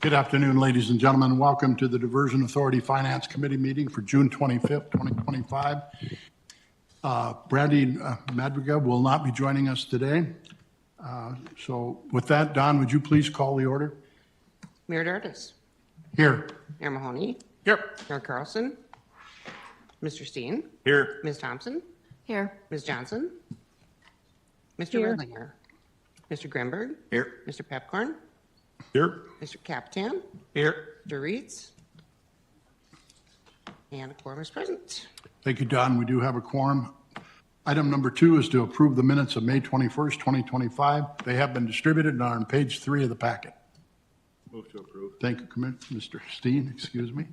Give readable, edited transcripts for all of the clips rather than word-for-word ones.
Good afternoon, ladies and gentlemen. Welcome to the Diversion Authority Finance Committee meeting for June 25th, 2025. Brandy Madrigal will not be joining us today. So with that, Don, would you please call the order? Mayor Dardis. Here. Mayor Mahoney. Here. Mayor Carlson. Mr. Steen. Here. Ms. Thompson. Here. Ms. Johnson. Mr. Here. Redlinger. Mr. Grimberg. Here. Mr. Pepcorn. Here. Mr. Capitan. Here. Mr. Reeds. And a quorum is present. Thank you, Don. We do have a quorum. Item number 2 is to approve the minutes of May 21st, 2025. They have been distributed and are on page 3 of the packet. Move to approve. Thank you, Mr. Steen, excuse me.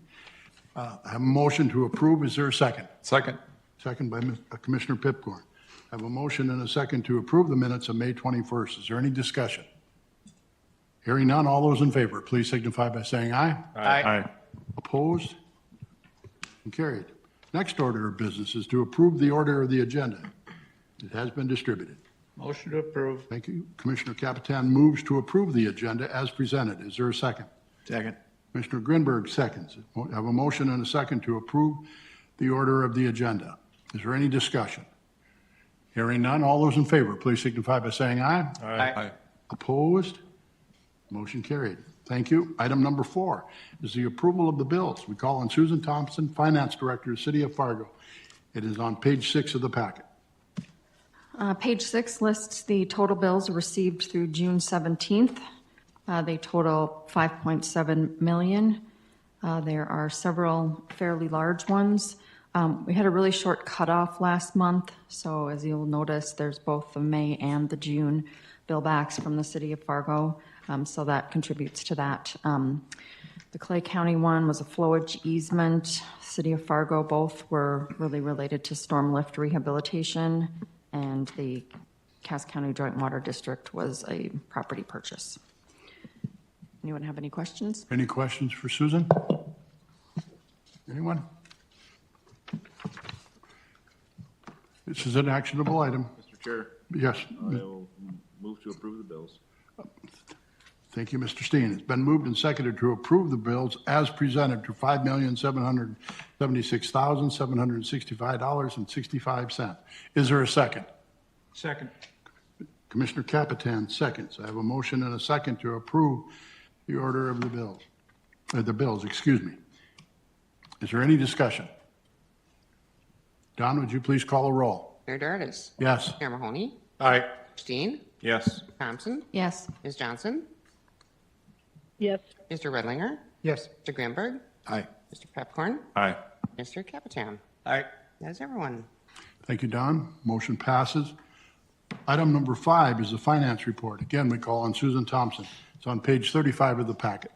I have a motion to approve. Is there a second? Second. Second by Commissioner Pipcorn. I have a motion and a second to approve the minutes of May 21st. Is there any discussion? Hearing none, all those in favor, please signify by saying aye. Aye. Opposed? And carried. Next order of business is to approve the order of the agenda. It has been distributed. Motion to approve. Thank you. Commissioner Capitan moves to approve the agenda as presented. Is there a second? Second. Commissioner Grinberg seconds. I have a motion and a second to approve the order of the agenda. Is there any discussion? Hearing none, all those in favor, please signify by saying aye. Aye. Opposed? Motion carried. Thank you. Item number 4 is the approval of the bills. We call on Susan Thompson, Finance Director, City of Fargo. It is on page 6 of the packet. Page 6 lists the total bills received through June 17th. They total $5.7 million. There are several fairly large ones. We had a really short cutoff last month, so as you'll notice, there's both the May and the June bill backs from the City of Fargo, so that contributes to that. The Clay County one was a flowage easement. City of Fargo, both were really related to storm lift rehabilitation, and the Cass County Joint Water District was a property purchase. Anyone have any questions? Any questions for Susan? Anyone? This is an actionable item. Mr. Chair, Yes. I will move to approve the bills. Thank you, Mr. Steen. It's been moved and seconded to approve the bills as presented to $5,776,765.65. Is there a second? Second. Commissioner Capitan seconds. I have a motion and a second to approve the order of the bills, excuse me. Is there any discussion? Don, would you please call a roll? Mayor Dardis. Yes. Mayor Mahoney. Aye. Steen. Yes. Thompson. Yes. Ms. Johnson. Yes. Mr. Redlinger. Yes. Mr. Grimberg. Aye. Mr. Pepcorn. Aye. Mr. Capitan. Aye. That's everyone. Thank you, Don. Motion passes. Item number 5 is the finance report. Again, we call on Susan Thompson. It's on page 35 of the packet.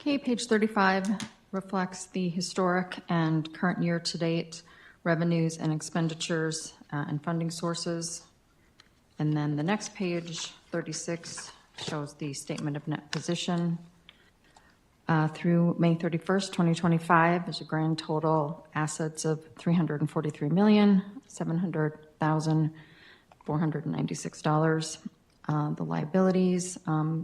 Okay, page 35 reflects the historic and current year-to-date revenues and expenditures and funding sources. And then the next page, 36, shows the statement of net position. Through May 31st, 2025, there's a grand total assets of $343,700,496. The liabilities,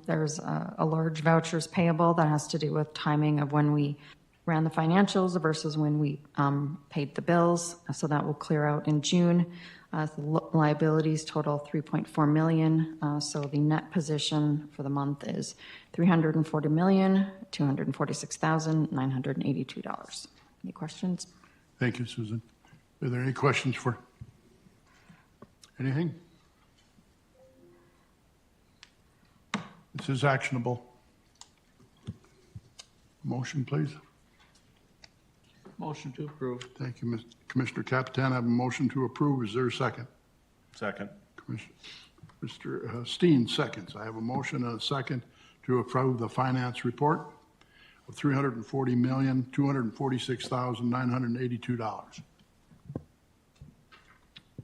there's a large vouchers payable that has to do with timing of when we ran the financials versus when we paid the bills. So that will clear out in June. The liabilities total $3.4 million. So the net position for the month is $340,246,982. Any questions? Thank you, Susan. Are there any questions for anything? This is actionable. Motion, please. Motion to approve. Thank you, Commissioner Capitan. I have a motion to approve. Is there a second? Second. Mr. Steen seconds. I have a motion and a second to approve the finance report of $340,246,982.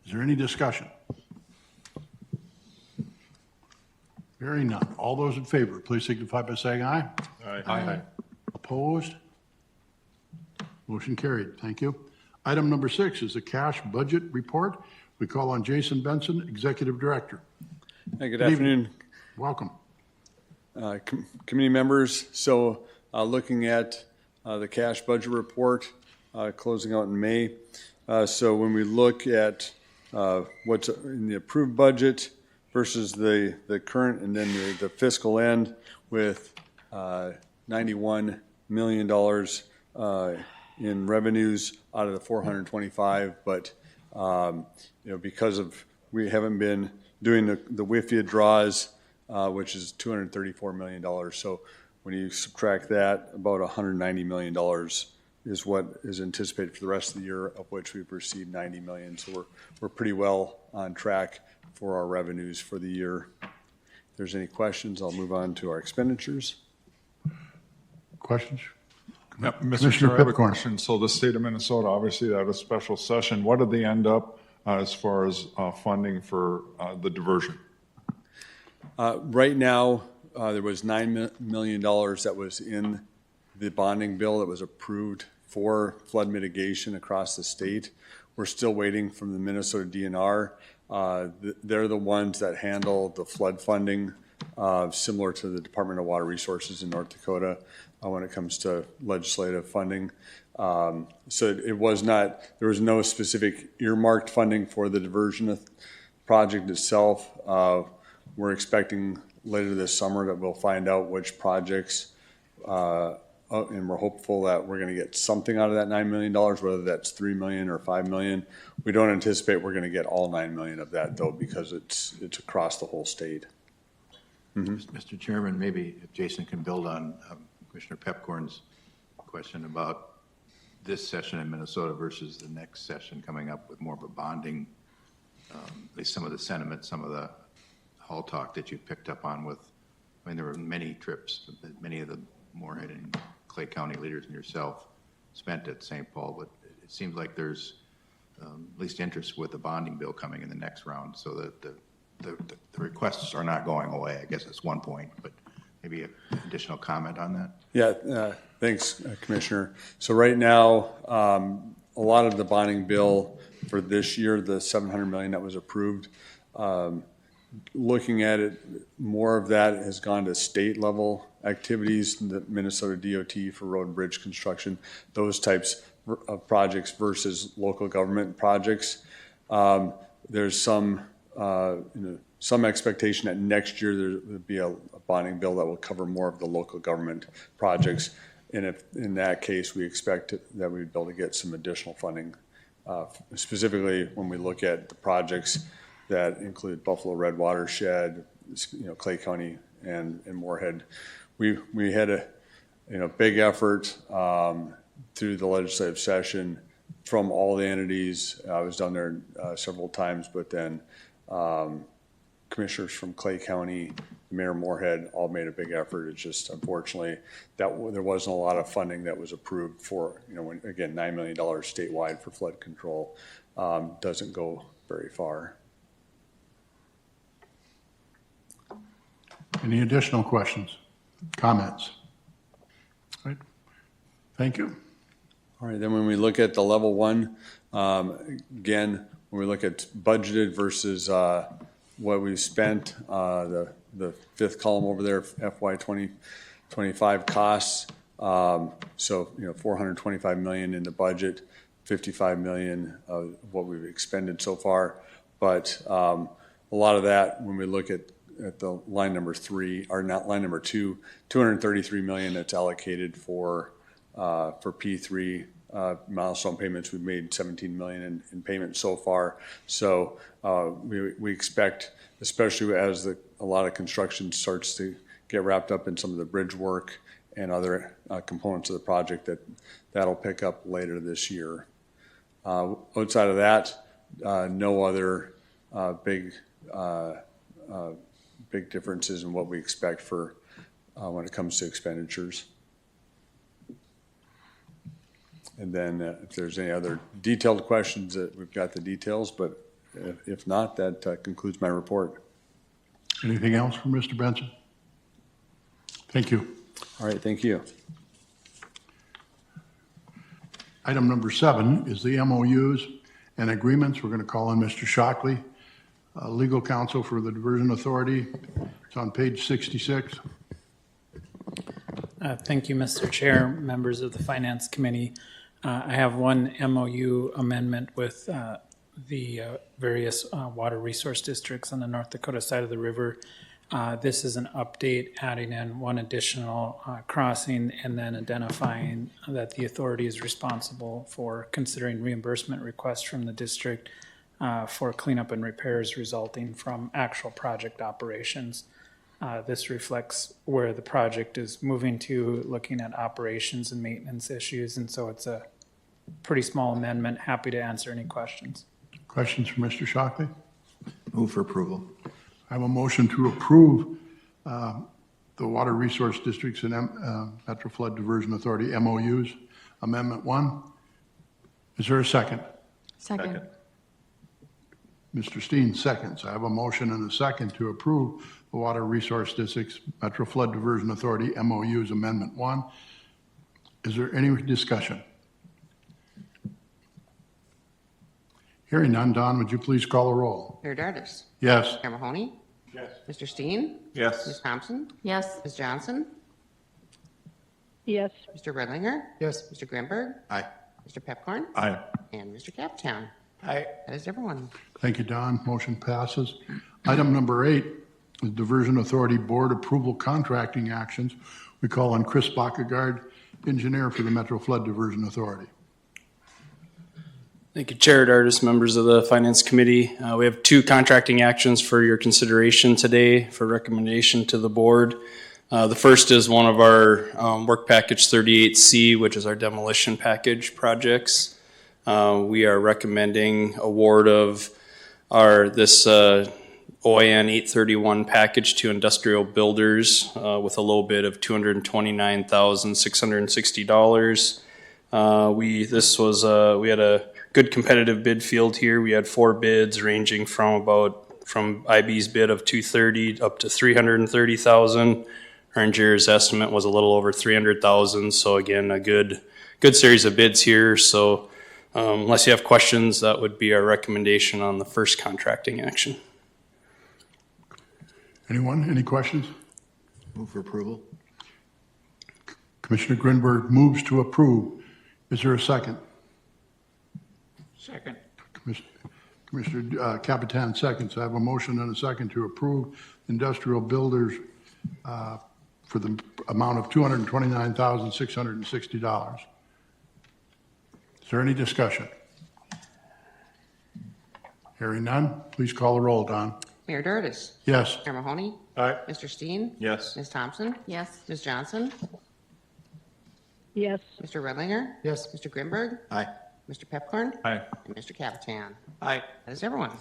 Is there any discussion? Hearing none. All those in favor, please signify by saying aye. Aye. Opposed? Motion carried. Thank you. Item number 6 is the cash budget report. We call on Jason Benson, Executive Director. Hey, good afternoon. Welcome. committee members, so looking at the cash budget report closing out in May. So when we look at what's in the approved budget versus the current and then the fiscal end with $91 million in revenues out of the 425, but because of we haven't been doing the WIFIA draws, which is $234 million. So when you subtract that, about $190 million is what is anticipated for the rest of the year, of which we've received $90 million. So we're pretty well on track for our revenues for the year. If there's any questions, I'll move on to our expenditures. Questions? Mr. Commissioner Chair, I have a Pipcorn. question. So the state of Minnesota, obviously, they had a special session. What did they end up as far as funding for the diversion? Right now, there was $9 million that was in the bonding bill that was approved for flood mitigation across the state. We're still waiting from the Minnesota DNR. They're the ones that handle the flood funding, similar to the Department of Water Resources in North Dakota when it comes to legislative funding. So it was not, there was no specific earmarked funding for the diversion project itself. We're expecting later this summer that we'll find out which projects, and we're hopeful that we're going to get something out of that $9 million, whether that's $3 million or $5 million. We don't anticipate we're going to get all $9 million of that, though, because it's across the whole state. Mr. Chairman, maybe if Jason can build on Commissioner Pepcorn's question about this session in Minnesota versus the next session coming up with more of a bonding, at least some of the sentiment, some of the hall talk that you picked up on with, I mean, there were many trips that many of the Moorhead and Clay County leaders and yourself spent at St. Paul, but it seems like there's at least interest with the bonding bill coming in the next round, so that the requests are not going away. I guess that's one point, but maybe an additional comment on that? Yeah, thanks, Commissioner. So right now, a lot of the bonding bill for this year, the $700 million that was approved, looking at it, more of that has gone to state level activities, the Minnesota DOT for road and bridge construction, those types of projects versus local government projects. There's some expectation that next year there will be a bonding bill that will cover more of the local government projects. And if in that case, we expect that we'd be able to get some additional funding, specifically when we look at the projects that include Buffalo Red Watershed, Clay County and Moorhead. We had a big effort through the legislative session from all the entities. I was down there several times, but then commissioners from Clay County, Mayor Moorhead all made a big effort. It's just unfortunately that there wasn't a lot of funding that was approved for, again, $9 million statewide for flood control doesn't go very far. Any additional questions, comments? All right. Thank you. All right, then when we look at the level one, again, when we look at budgeted versus what we've spent, the fifth column over there, FY 2025 costs. So, $425 million in the budget, $55 million of what we've expended so far. But a lot of that, when we look at the line number three, or not line number two, $233 million that's allocated for P3 milestone payments. We've made $17 million in payments so far. So we expect, especially as a lot of construction starts to get wrapped up in some of the bridge work and other components of the project, that'll pick up later this year. Outside of that, no other big differences in what we expect for when it comes to expenditures. And then if there's any other detailed questions, we've got the details, but if not, that concludes my report. Anything else from Mr. Benson? Thank you. All right, thank you. Item number 7 is the MOUs and agreements. We're going to call on Mr. Shockley, legal counsel for the Diversion Authority. It's on page 66. Thank you, Mr. Chair, members of the Finance Committee. I have one MOU amendment with the various water resource districts on the North Dakota side of the river. This is an update, adding in one additional crossing and then identifying that the authority is responsible for considering reimbursement requests from the district for cleanup and repairs resulting from actual project operations. This reflects where the project is moving to, looking at operations and maintenance issues, and so it's a pretty small amendment. Happy to answer any questions. Questions for Mr. Shockley? Move for approval. I have a motion to approve the Water Resource Districts and Metro Flood Diversion Authority MOUs, Amendment 1. Is there a second? Second. Mr. Steen seconds. I have a motion and a second to approve the Water Resource Districts Metro Flood Diversion Authority MOUs Amendment 1. Is there any discussion? Hearing none, Don, would you please call the roll? Mayor Dardis. Yes. Chair Mahoney. Yes. Mr. Steen. Yes. Ms. Thompson. Yes. Ms. Johnson. yes, Mr. Redlinger. Yes. Mr. Grimberg. Aye. Mr. Pepcorn. Aye. And Mr. Capitown. Aye. That is everyone. Thank you, Don. Motion passes. Item number 8 is Diversion Authority Board Approval Contracting Actions. We call on Chris Bakkegaard, engineer for the Metro Flood Diversion Authority. Thank you, Chair, Dardis, members of the Finance Committee. We have 2 contracting actions for your consideration today for recommendation to the board. The first is one of our work package 38C, which is our demolition package projects. We are recommending award of this OIN 831 package to industrial builders with a low bid of $229,660. We had a good competitive bid field here. We had 4 bids ranging from IB's bid of $230,000 up to $330,000. Our engineer's estimate was a little over $300,000. So again, a good series of bids here. So unless you have questions, that would be our recommendation on the first contracting action. Anyone? Any questions? Move for approval. Commissioner Grinberg moves to approve. Is there a second? Second. Commissioner Capitan seconds. I have a motion and a second to approve industrial builders for the amount of $229,660. Is there any discussion? Hearing none, please call the roll, Don. Mayor Dardis. Yes. Chair Mahoney. Aye. Mr. Steen. Yes. Ms. Thompson. Yes. Ms. Johnson. yes, Mr. Redlinger. Yes. Mr. Grimberg. Aye. Mr. Pepcorn. Aye. And Mr. Capitown. Aye. That is everyone.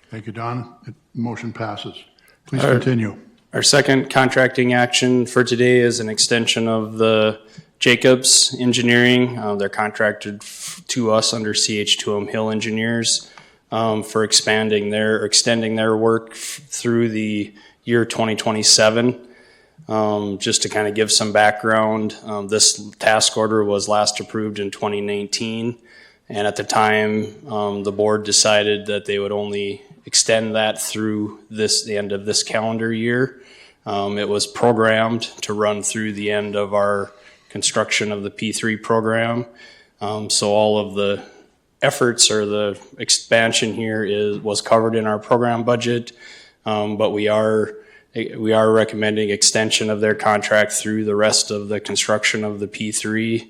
Thank you, Don. Motion passes. Please continue. Our second contracting action for today is an extension of the Jacobs Engineering. They're contracted to us under CH2M Hill Engineers for extending their work through the year 2027. Just to kind of give some background, this task order was last approved in 2019. And at the time, the board decided that they would only extend that through the end of this calendar year. It was programmed to run through the end of our construction of the P3 program. So all of the efforts or the expansion here was covered in our program budget, but we are recommending extension of their contract through the rest of the construction of the P3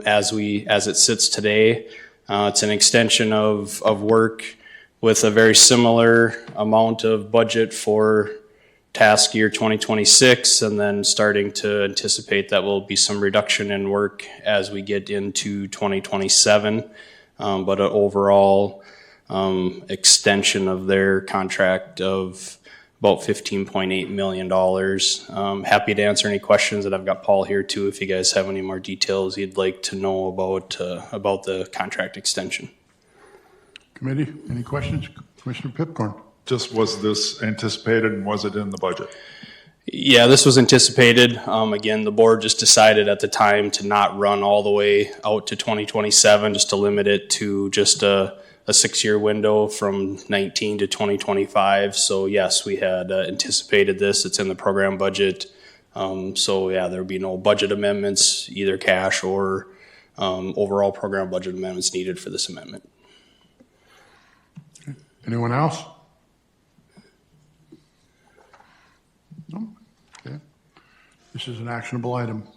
as it sits today. It's an extension of work with a very similar amount of budget for task year 2026, and then starting to anticipate that will be some reduction in work as we get into 2027. But an overall extension of their contract of about $15.8 million. Happy to answer any questions, and I've got Paul here too if you guys have any more details you'd like to know about the contract extension. Committee, any questions? Commissioner Pipcorn. Just was this anticipated and was it in the budget? Yeah, this was anticipated. Again, the board just decided at the time to not run all the way out to 2027, just to limit it to just a 6-year window from 19 to 2025. So yes, we had anticipated this. It's in the program budget. So yeah, there'll be no budget amendments, either cash or overall program budget amendments needed for this amendment. Anyone else? No? Okay. This is an actionable item.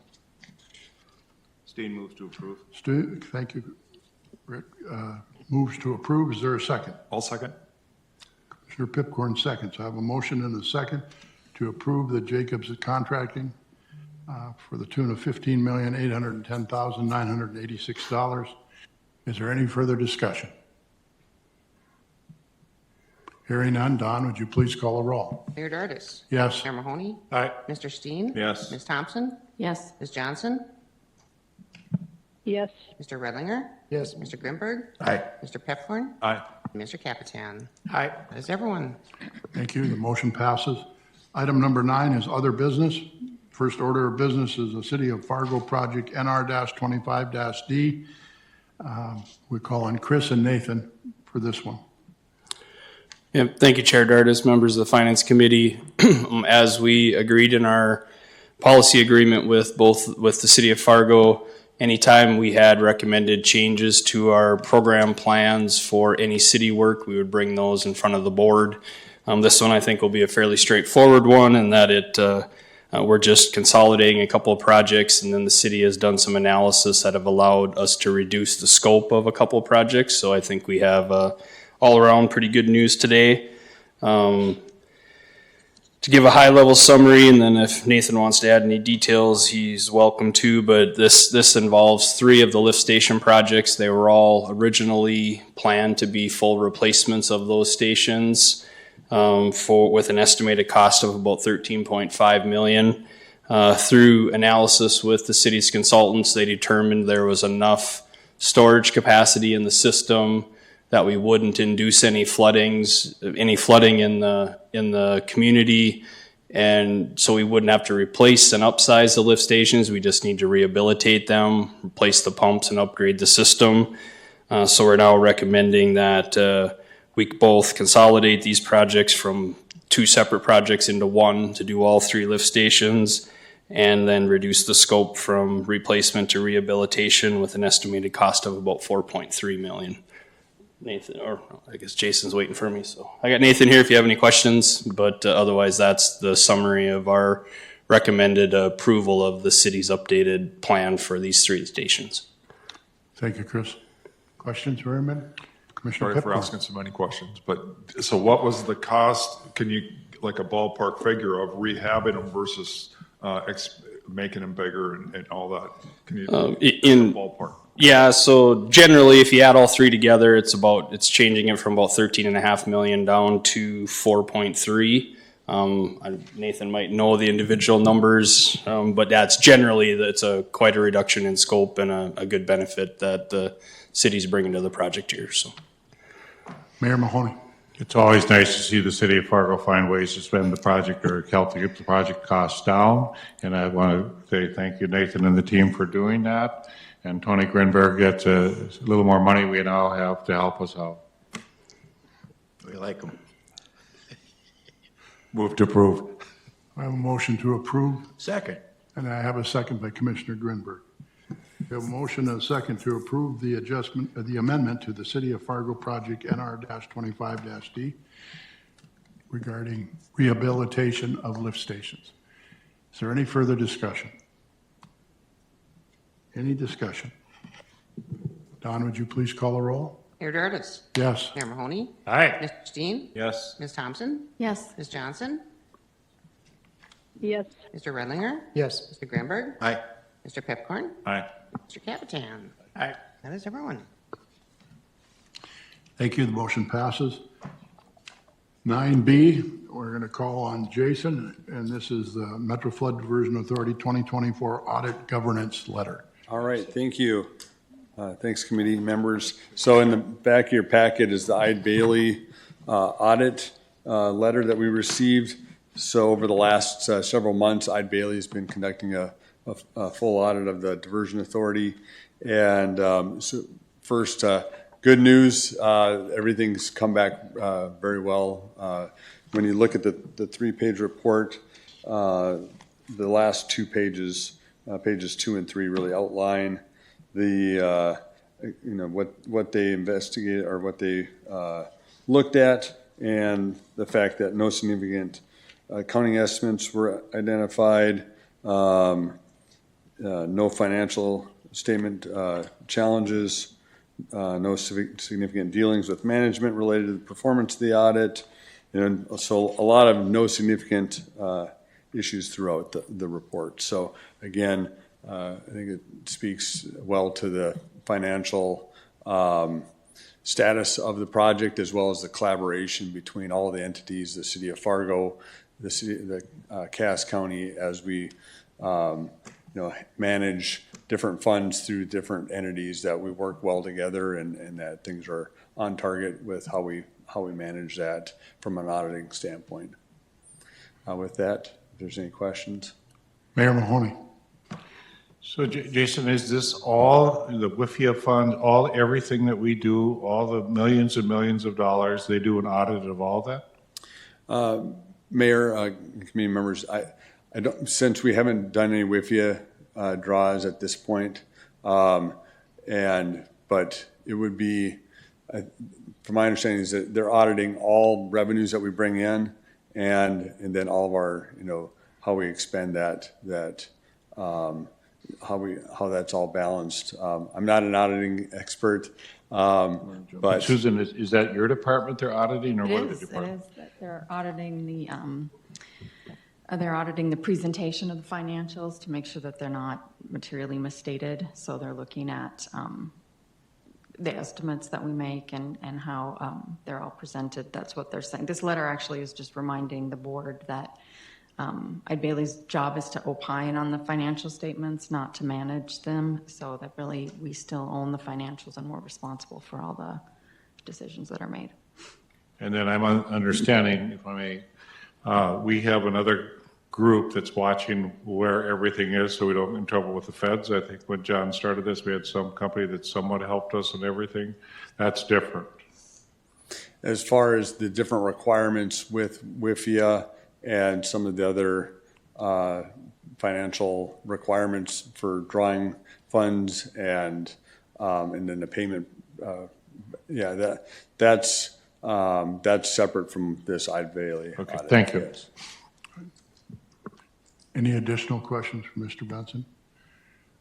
Steen moves to approve. Stu, thank you. Rick, moves to approve. Is there a second? I'll second. Commissioner Pipcorn seconds. I have a motion and a second to approve the Jacobs contracting for the tune of $15,810,986. Is there any further discussion? Hearing none, Don, would you please call a roll? Mayor Dardis. Yes. Mayor Mahoney. Aye. Mr. Steen. Yes. Ms. Thompson. Yes. Ms. Johnson. yes, Mr. Redlinger. Yes. Mr. Grimberg. Aye. Mr. Pepcorn. Aye. And Mr. Capitan. Aye. That is everyone. Thank you. The motion passes. Item number 9 is other business. First order of business is the City of Fargo project NR-25-D. We call on Chris and Nathan for this one. Yeah, thank you, Chair Dardis, members of the Finance Committee. As we agreed in our policy agreement with the City of Fargo, anytime we had recommended changes to our program plans for any city work, we would bring those in front of the board. This one I think will be a fairly straightforward one, in that we're just consolidating a couple of projects, and then the city has done some analysis that have allowed us to reduce the scope of a couple of projects. So I think we have all around pretty good news today. To give a high-level summary, and then if Nathan wants to add any details, he's welcome to, but this involves 3 of the lift station projects. They were all originally planned to be full replacements of those stations with an estimated cost of about $13.5 million. Through analysis with the city's consultants, they determined there was enough storage capacity in the system that we wouldn't induce any flooding in the community, and so we wouldn't have to replace and upsize the lift stations. We just need to rehabilitate them, replace the pumps, and upgrade the system. So we're now recommending that we both consolidate these projects from 2 separate projects into one to do all 3 lift stations, and then reduce the scope from replacement to rehabilitation with an estimated cost of about $4.3 million. Nathan, or I guess Jason's waiting for me, so I got Nathan here if you have any questions, but otherwise that's the summary of our recommended approval of the city's updated plan for these 3 stations. Thank you, Chris. Questions for him? Commissioner Sorry for Pipcorn. asking so many questions, but so what was the cost? Can you, like a ballpark figure of rehabbing them versus making them bigger and all that? Can you in ballpark? Yeah, so generally, if you add all 3 together, it's changing it from about $13.5 million down to 4.3. Nathan might know the individual numbers, but that's generally, it's quite a reduction in scope and a good benefit that the city's bringing to the project here. So, Mayor Mahoney. It's always nice to see the city of Fargo find ways to spend the project or help to get the project costs down. And I want to say thank you, Nathan and the team, for doing that. And Tony Grinberg gets a little more money we now have to help us out. We like them. Move to approve. I have a motion to approve, Second. and I have a second by Commissioner Grinberg. We have a motion and a second to approve the the amendment to the City of Fargo project NR-25-D regarding rehabilitation of lift stations. Is there any further discussion? Any discussion? Don, would you please call a roll? Mayor Dardis. Yes. Mayor Mahoney. Aye. Mr. Steen. Yes. Ms. Thompson. Yes. Ms. Johnson. yes, Mr. Redlinger. Yes. Mr. Grimberg. Aye. Mr. Pepcorn. Aye. Mr. Capitan. Aye. That is everyone. Thank you. The motion passes. 9B, we're going to call on Jason, and this is the Metro Flood Diversion Authority 2024 Audit Governance Letter. All right, thank you. Thanks, committee members. So in the back of your packet is the Ide Bailey audit letter that we received. So over the last several months, Ide Bailey has been conducting a full audit of the Diversion Authority. And so first, good news, everything's come back very well. When you look at the 3-page report, the last two pages, pages 2 and 3, really outline the, what they investigated or what they looked at, and the fact that no significant accounting estimates were identified, no financial statement challenges, no significant dealings with management related to the performance of the audit, and so a lot of no significant issues throughout the report. So again, I think it speaks well to the financial status of the project, as well as the collaboration between all the entities, the city of Fargo, the Cass County, as we manage different funds through different entities, that we work well together, and that things are on target with how we manage that from an auditing standpoint. With that, if there's any questions. Mayor Mahoney. So Jason, is this all the WIFIA fund, everything that we do, all the millions and millions of dollars, they do an audit of all that? Mayor, committee members, I don't, since we haven't done any WIFIA draws at this point, but it would be, from my understanding, is that they're auditing all revenues that we bring in, and then all of our, how we expend that how that's all balanced. I'm not an auditing expert, but Susan, is that your department they're auditing, or what It is the is, department? they're auditing the presentation of the financials to make sure that they're not materially misstated. So they're looking at the estimates that we make and how they're all presented. That's what they're saying. This letter actually is just reminding the board that Ide Bailey's job is to opine on the financial statements, not to manage them. So that really, we still own the financials and we're responsible for all the decisions that are made. And then I'm understanding, if I may, we have another group that's watching where everything is so we don't get in trouble with the feds. I think when John started this, we had some company that somewhat helped us and everything. That's different. as far as the different requirements with WIFIA and some of the other financial requirements for drawing funds and then the payment, that's separate from this Ide Bailey. Okay, audit. thank you. Yes. Any additional questions for Mr. Benson?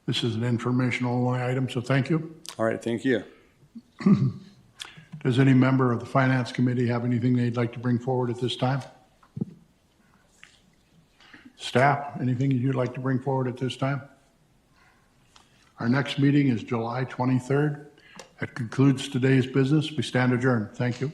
This is an informational only item, so thank you. All right, thank you. Does any member of the Finance Committee have anything they'd like to bring forward at this time? Staff, anything you'd like to bring forward at this time? Our next meeting is July 23rd. That concludes today's business. We stand adjourned. Thank you.